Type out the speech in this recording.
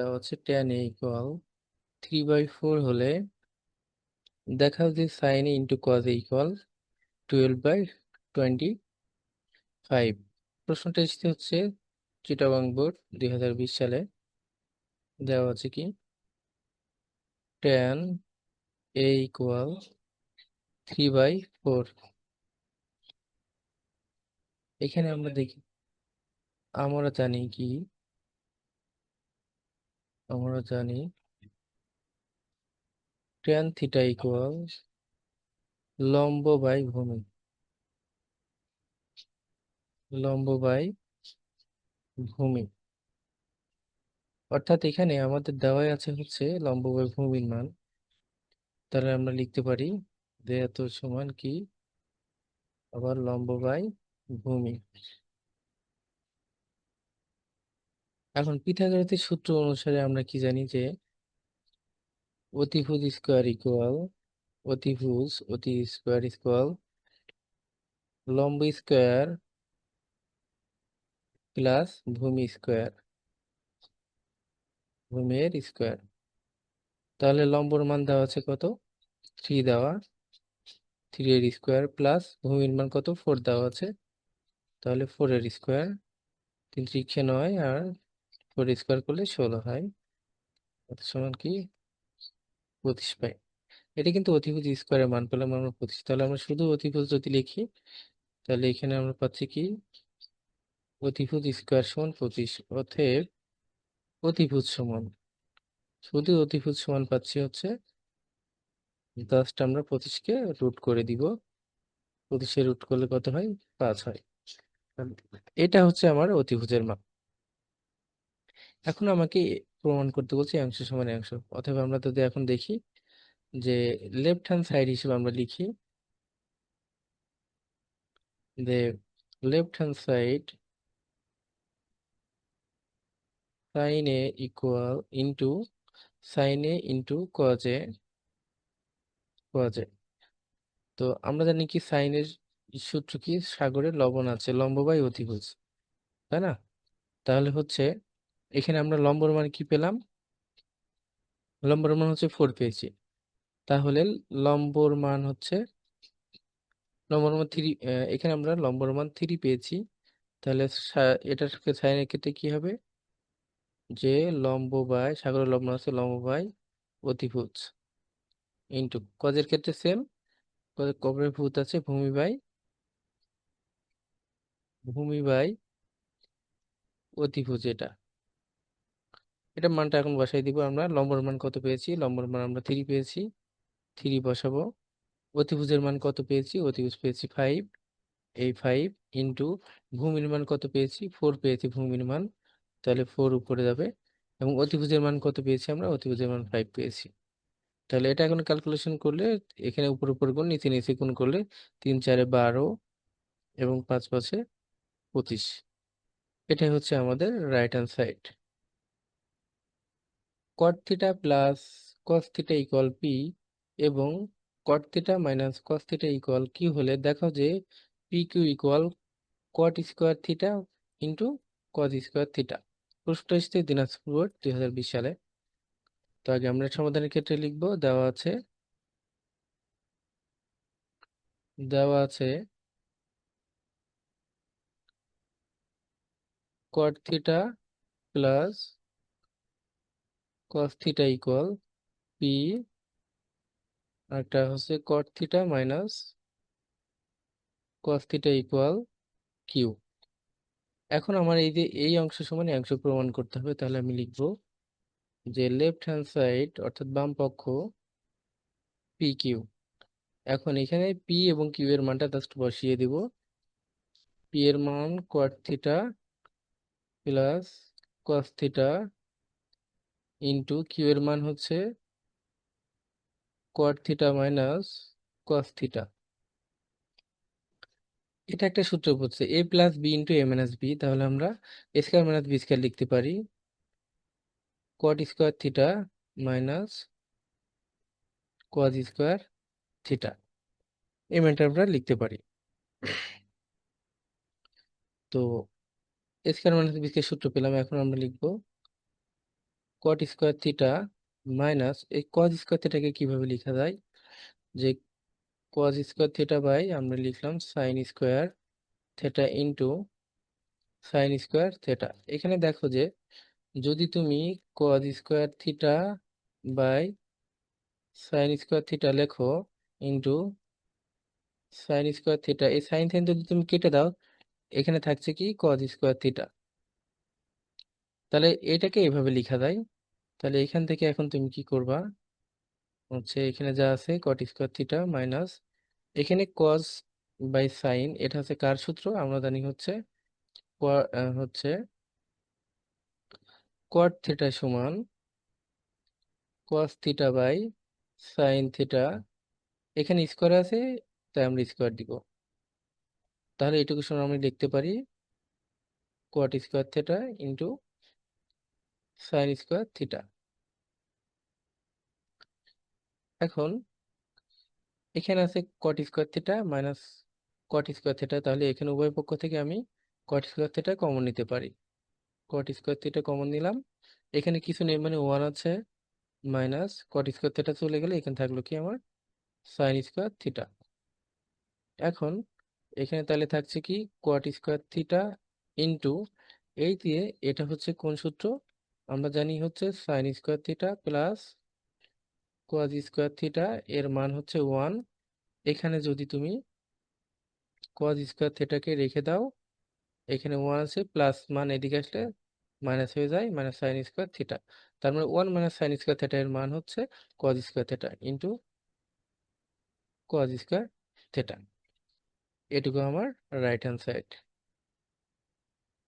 দেওয়া হচ্ছে tan a equal 3/4 হলে দেখাও যে sin a into cos a equal 12/25। প্রশ্নটা এসেছে হচ্ছে চিটাগং বোর্ড 2020 সালে। দেওয়া আছে কি tan a ইকুয়াল 3/4। এখানে আমরা দেখি, আমরা জানি কি, আমরা জানি tan থিটা ইকুয়াল লম্ব বাই ভূমি, লম্ব বাই ভূমি। অর্থাৎ এখানে আমাদের দেওয়াই আছে হচ্ছে লম্ব বাই ভূমির মান। তাহলে আমরা লিখতে পারি যে এত সমান কি, আবার লম্ব বাই ভূমি। এখন পিথাগোরাসের সূত্র অনুসারে আমরা কি জানি যে অতিভুজ স্কোয়ার ইকুয়াল অতি স্কোয়ার লম্ব স্কোয়ার প্লাস ভূমি স্কোয়ার, ভূমির স্কোয়ার। তাহলে লম্বর মান দেওয়া আছে কত, 3 দেওয়া, 3 এর স্কোয়ার প্লাস ভূমির মান কত, 4 দেওয়া আছে। তাহলে 4 এর স্কোয়ার, 3 3 9 আর 4 স্কোয়ার করলে 16 হয়। কত সমান কি 25 পাই। এটা কিন্তু অতিভুজ স্কোয়ারের মান পেলাম আমরা 25। তাহলে আমরা শুধু অতিভুজ যদি লিখি তাহলে এখানে আমরা পাচ্ছি কি অতিভুজ স্কোয়ার সমান 25। অতএব অতিভুজ সমান, শুধু অতিভুজ সমান পাচ্ছি হচ্ছে, জাস্ট আমরা 25কে রুট করে দিব। 25 রুট করলে কত হয়, 5 হয়। তাহলে এটা হচ্ছে আমার অতিভুজের মান। এখন আমাকে প্রমাণ করতে বলছি অংশ সমান অংশ। অথবা আমরা যদি এখন দেখি যে লেফট হ্যান্ড সাইড হিসেবে আমরা লিখি যে left hand side sin a equal into sin a into cos a। তো আমরা জানি কি সাইনের সূত্র কি, সাগরের লবণ আছে লম্ব বাই অতিভুজ, তাই না? তাহলে হচ্ছে এখানে আমরা লম্বর মান কি পেলাম, লম্বর মান হচ্ছে 4 পেয়েছি। তাহলে লম্বর মান হচ্ছে, লম্বর মান 3, এখানে আমরা লম্বর মান 3 পেয়েছি। তাহলে এটার সাইনের ক্ষেত্রে কি হবে, যে লম্ব বাই সাগরের লম্ব আছে লম্ব বাই অতিভুজ ইন্টু কজের ক্ষেত্রে সেম, কবরের ভূত আছে ভূমি বাই অতিভুজ। এটা মানটা এখন বসাই দিব আমরা। লম্বর মান কত পেয়েছি, লম্বর মান আমরা 3 পেয়েছি, 3 বসাবো। অতিভুজের মান কত পেয়েছি, অতিভুজ পেয়েছি 5, এই 5 ইন্টু ভূমির মান কত পেয়েছি, 4 পেয়েছি ভূমির মান, তাহলে 4 উপরে যাবে। এবং অতিভুজের মান কত পেয়েছি আমরা, অতিভুজের মান 5 পেয়েছি। তাহলে এটা এখন ক্যালকুলেশন করলে এখানে উপর উপর গুণ নিচে নিচে গুণ করলে 3 4 12 এবং 5 5 25। এটাই হচ্ছে আমাদের right hand side. Cot theta plus cos theta equal P এবং cot theta minus cos theta equal Q হলে দেখো যে P Q equal cot square theta into cos square theta. প্রশ্নটা এসেছে দিনাজপুর বোর্ড 2020 সালে। তো আগে আমরা সমাধানের ক্ষেত্রে লিখবো, দেওয়া আছে cot theta plus cos theta equal P, একটা হচ্ছে cot theta minus cos theta equal Q. এখন আমার এই যে এই অংশ সমান এই অংশ প্রমাণ করতে হবে। তাহলে আমি লিখবো যে লেফট হ্যান্ড সাইড অর্থাৎ বাম পক্ষ পি কিউ। এখন এখানে পি এবং কিউ এর মানটা জাস্ট বসিয়ে দিব। পি এর মান cot theta plus cos theta into Q এর মান হচ্ছে cot theta minus cos theta. এটা একটা সূত্র হচ্ছে A plus B into A minus B. তাহলে আমরা A square minus B square লিখতে পারি cot square theta minus cos square theta. এই মানটা আমরা লিখতে পারি। তো A square minus B square সূত্র পেলাম। এখন আমরা লিখবো কট স্কোয়ার থিটা মাইনাস এই কজ স্কোয়ার থিটাকে কিভাবে লেখা যায়, যে কজ স্কোয়ার থিটা বাই আমরা লিখলাম sine square theta into sine square theta. এখানে দেখো যে যদি তুমি cos square theta by sine square theta লেখো ইন্টু সাইন স্কোয়ার থিটা, এই সাইন সাইন যদি তুমি কেটে দাও এখানে থাকছে কি কজ স্কোয়ার থিটা, তাহলে এটাকে এভাবে লেখা যায়। তাহলে এখান থেকে এখন তুমি কি করবা, হচ্ছে এখানে যা আছে কট স্কোয়ার থিটা মাইনাস এখানে কজ বাই সাইন, এটা হচ্ছে কার সূত্র আমরা জানি হচ্ছে হচ্ছে কট থিটা সমান cos theta by sine theta, এখানে স্কোয়ার আছে তাই আমরা স্কোয়ার দিব। তাহলে এটুকু সময় আমরা লিখতে পারি কট square theta into sine square theta. এখন এখানে আছে কট স্কোয়ার থিটা মাইনাস কট স্কোয়ার থিটা, তাহলে এখানে উভয় পক্ষ থেকে আমি কট স্কোয়ার থিটা কমন নিতে পারি। কট স্কোয়ার থিটা কমন নিলাম, এখানে কিছু নেই মানে ওয়ান আছে, মাইনাস কট স্কোয়ার থিটা চলে গেলে এখানে থাকলো কি আমার সাইন স্কোয়ার থিটা। এখন এখানে তাহলে থাকছে কি কোয়াট স্কোয়ার থিটা ইন্টু এই দিয়ে এটা হচ্ছে কোন সূত্র আমরা জানি হচ্ছে sign square theta plus কোয়াজ square theta, এর মান হচ্ছে ওয়ান। এখানে যদি তুমি কোয়াজ স্কোয়ার থিটাকে রেখে দাও এখানে ওয়ান আছে প্লাস মান এদিকে আসলে মাইনাস হয়ে যায়, মাইনাস সাইন স্কোয়ার থিটা। তার মানে one minus sine square theta এর মান হচ্ছে কোয়াজ square theta into কোয়াজ square theta. এটুকু আমার রাইট হ্যান্ড সাইড।